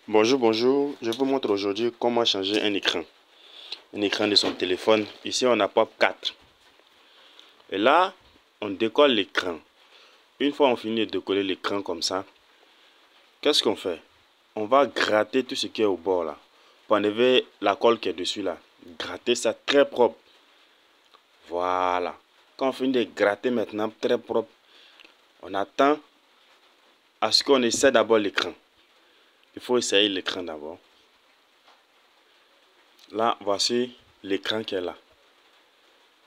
Bonjour, bonjour. Je vous montre aujourd'hui comment changer un écran. Un écran de son téléphone. Ici, on a POP 4. Et là, on décolle l'écran. Une fois on finit de décoller l'écran comme ça, qu'est-ce qu'on fait? On va gratter tout ce qui est au bord là. Pour enlever la colle qui est dessus là. Gratter ça très propre. Voilà. Quand on finit de gratter maintenant très propre, on attend à ce qu'on essaie d'abord l'écran. Il faut essayer l'écran d'abord. Là, voici l'écran qui est là.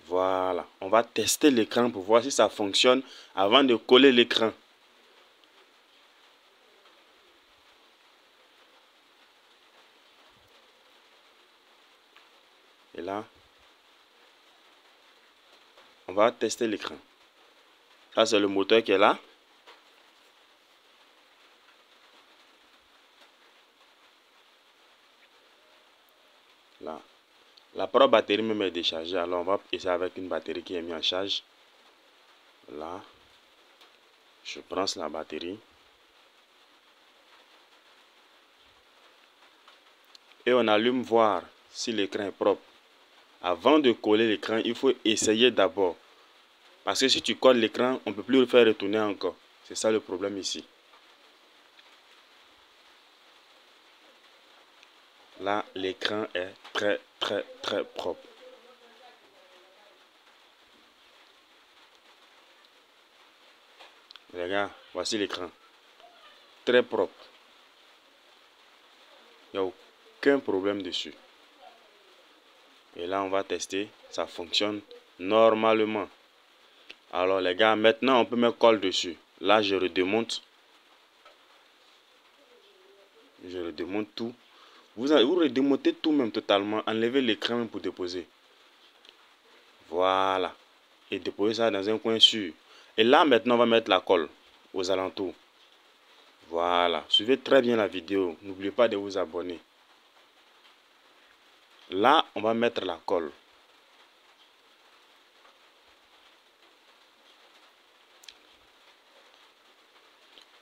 Voilà. On va tester l'écran pour voir si ça fonctionne avant de coller l'écran. Et là, on va tester l'écran. Ça, c'est le moteur qui est là. Là. La propre batterie même est déchargée. Alors, on va essayer avec une batterie qui est mise en charge. Là. Je branche la batterie. Et on allume voir si l'écran est propre. Avant de coller l'écran, il faut essayer d'abord. Parce que si tu colles l'écran, on ne peut plus le faire retourner encore. C'est ça le problème ici. Là, l'écran est très propre. Regarde, voici l'écran. Très propre. Il n'y a aucun problème dessus. Et là, on va tester. Ça fonctionne normalement. Alors les gars, maintenant on peut mettre colle dessus. Là, je redémonte. Je redémonte tout. Vous redémontez tout même totalement. Enlevez l'écran même pour déposer. Voilà. Et déposer ça dans un coin sûr. Et là, maintenant, on va mettre la colle aux alentours. Voilà. Suivez très bien la vidéo. N'oubliez pas de vous abonner. Là, on va mettre la colle.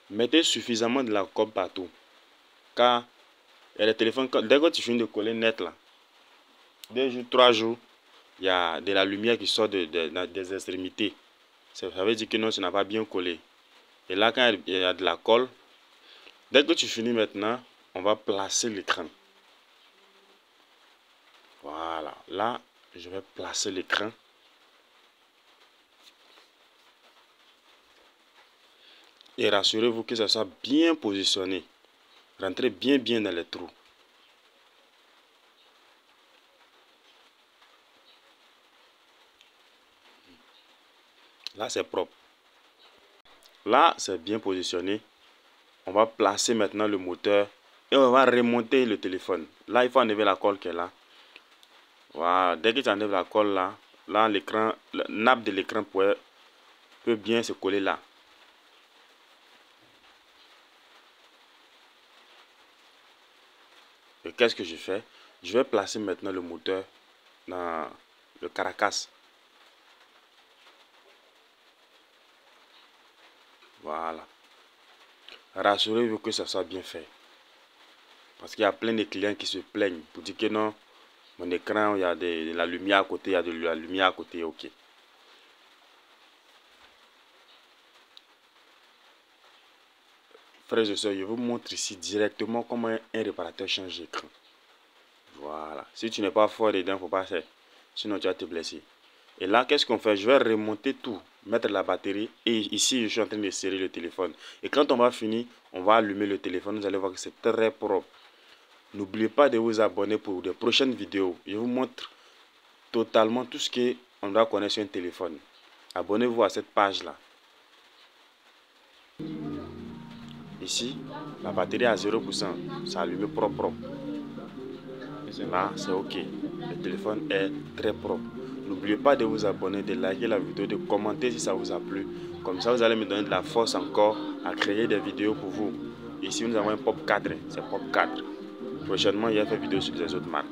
Mettez suffisamment de la colle partout. Car il y a des téléphones, dès que tu finis de coller net là, 2 jours, 3 jours, il y a de la lumière qui sort des extrémités. Ça veut dire que non, ça n'a pas bien collé. Et là, quand il y a de la colle, dès que tu finis maintenant, on va placer l'écran. Voilà. Là, je vais placer l'écran. Et rassurez-vous que ça soit bien positionné. Rentrez bien dans les trous. Là, c'est propre. Là, c'est bien positionné. On va placer maintenant le moteur et on va remonter le téléphone. Là, il faut enlever la colle qui est là. Voilà. Dès que tu enlèves la colle là, l'écran, la nappe de l'écran peut bien se coller là. Et qu'est-ce que je fais? Je vais placer maintenant le moteur dans le caracasse. Voilà. Rassurez-vous que ça soit bien fait. Parce qu'il y a plein de clients qui se plaignent pour dire que non, mon écran, il y a de la lumière à côté, il y a de la lumière à côté, ok. Frères et sœurs, je vous montre ici directement comment un réparateur change l'écran. Voilà. Si tu n'es pas fort dedans, il ne faut pas faire. Sinon, tu vas te blesser. Et là, qu'est-ce qu'on fait? Je vais remonter tout, mettre la batterie. Et ici, je suis en train de serrer le téléphone. Et quand on va finir, on va allumer le téléphone. Vous allez voir que c'est très propre. N'oubliez pas de vous abonner pour de prochaines vidéos. Je vous montre totalement tout ce qu'on doit connaître sur un téléphone. Abonnez-vous à cette page-là. Ici, la batterie est à 0%. Ça allume propre. Là, c'est OK. Le téléphone est très propre. N'oubliez pas de vous abonner, de liker la vidéo, de commenter si ça vous a plu. Comme ça, vous allez me donner de la force encore à créer des vidéos pour vous. Ici, nous avons un POP 4. C'est POP 4. Prochainement, il y a fait vidéo sur les autres marques.